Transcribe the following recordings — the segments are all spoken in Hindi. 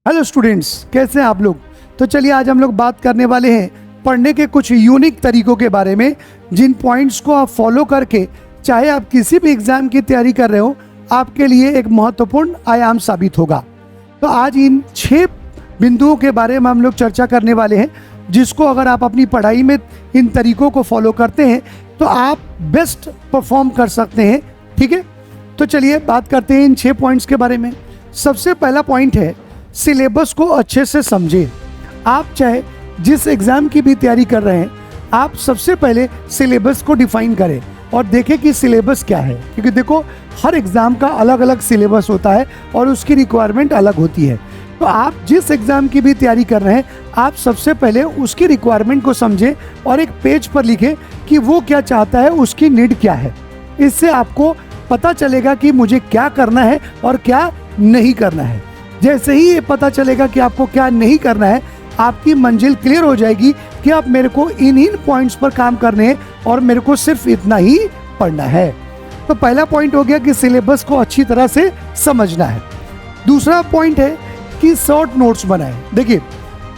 हेलो स्टूडेंट्स, कैसे हैं आप लोग। तो चलिए आज हम लोग बात करने वाले हैं पढ़ने के कुछ यूनिक तरीकों के बारे में, जिन पॉइंट्स को आप फॉलो करके चाहे आप किसी भी एग्जाम की तैयारी कर रहे हो, आपके लिए एक महत्वपूर्ण आयाम साबित होगा। तो आज इन 6 बिंदुओं के बारे में हम लोग चर्चा करने वाले हैं, जिसको अगर आप अपनी पढ़ाई में इन तरीकों को फॉलो करते हैं तो आप बेस्ट परफॉर्म कर सकते हैं। ठीक है, तो चलिए बात करते हैं इन 6 पॉइंट्स के बारे में। सबसे पहला पॉइंट है, सिलेबस को अच्छे से समझें। आप चाहे जिस एग्ज़ाम की भी तैयारी कर रहे हैं, आप सबसे पहले सिलेबस को डिफाइन करें और देखें कि सिलेबस क्या है, क्योंकि देखो हर एग्ज़ाम का अलग अलग सिलेबस होता है और उसकी रिक्वायरमेंट अलग होती है। तो आप जिस एग्ज़ाम की भी तैयारी कर रहे हैं, आप सबसे पहले उसकी रिक्वायरमेंट को समझें और एक पेज पर लिखें कि वो क्या चाहता है, उसकी नीड क्या है। इससे आपको पता चलेगा कि मुझे क्या करना है और क्या नहीं करना है। जैसे ही ये पता चलेगा कि आपको क्या नहीं करना है, आपकी मंजिल क्लियर हो जाएगी कि अब मेरे को इन पॉइंट्स पर काम करने हैं और मेरे को सिर्फ इतना ही पढ़ना है। तो पहला पॉइंट हो गया कि सिलेबस को अच्छी तरह से समझना है। दूसरा पॉइंट है कि शॉर्ट नोट्स बनाएं। देखिए,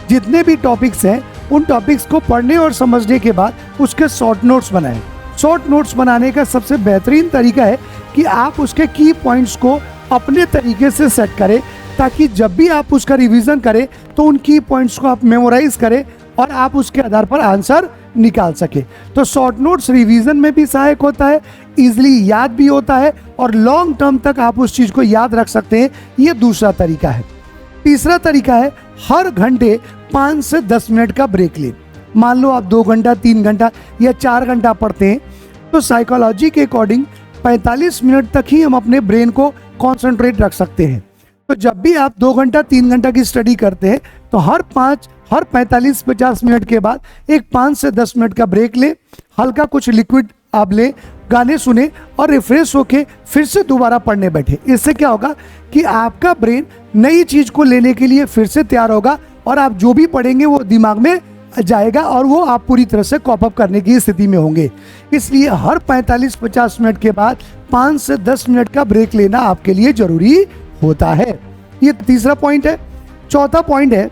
जितने भी टॉपिक्स हैं उन टॉपिक्स को पढ़ने और समझने के बाद उसके शॉर्ट नोट्स बनाएं। शॉर्ट नोट्स बनाने का सबसे बेहतरीन तरीका है कि आप उसके की पॉइंट्स को अपने तरीके से सेट करें, ताकि जब भी आप उसका रिवीजन करें तो उन की पॉइंट्स को आप मेमोराइज करें और आप उसके आधार पर आंसर निकाल सके। तो शॉर्ट नोट्स रिवीजन में भी सहायक होता है, इजीली याद भी होता है और लॉन्ग टर्म तक आप उस चीज़ को याद रख सकते हैं। ये दूसरा तरीका है। तीसरा तरीका है, हर घंटे 5 से 10 मिनट का ब्रेक लें। मान लो आप 2 घंटा, 3 घंटा या 4 घंटा पढ़ते हैं, तो साइकोलॉजी के अकॉर्डिंग 45 मिनट तक ही हम अपने ब्रेन को कॉन्सेंट्रेट रख सकते हैं। तो जब भी आप 2 घंटा 3 घंटा की स्टडी करते हैं, तो हर 45-50 मिनट के बाद एक 5 से 10 मिनट का ब्रेक लें, हल्का कुछ लिक्विड आप लें, गाने सुने और रिफ्रेश होके फिर से दोबारा पढ़ने बैठे। इससे क्या होगा कि आपका ब्रेन नई चीज को लेने के लिए फिर से तैयार होगा और आप जो भी पढ़ेंगे वो दिमाग में जाएगा और वो आप पूरी तरह से कॉप अप करने की स्थिति में होंगे। इसलिए हर 45-50 मिनट के बाद 5 से 10 मिनट का ब्रेक लेना आपके लिए जरूरी होता है। ये तीसरा पॉइंट है। चौथा पॉइंट है,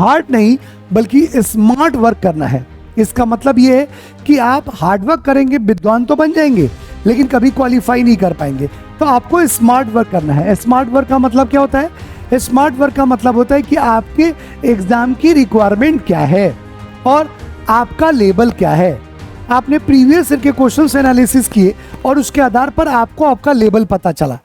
हार्ड नहीं बल्कि स्मार्ट वर्क करना है। इसका मतलब ये है कि आप हार्ड वर्क करेंगे, विद्वान तो बन जाएंगे, लेकिन कभी क्वालिफाई नहीं कर पाएंगे। तो आपको स्मार्ट वर्क करना है। स्मार्ट वर्क का मतलब क्या होता है? स्मार्ट वर्क का मतलब होता है कि आपके एग्जाम की रिक्वायरमेंट क्या है और आपका लेवल क्या है। आपने प्रीवियस ईयर के क्वेश्चंस एनालिसिस किए और उसके आधार पर आपको आपका लेवल पता चला।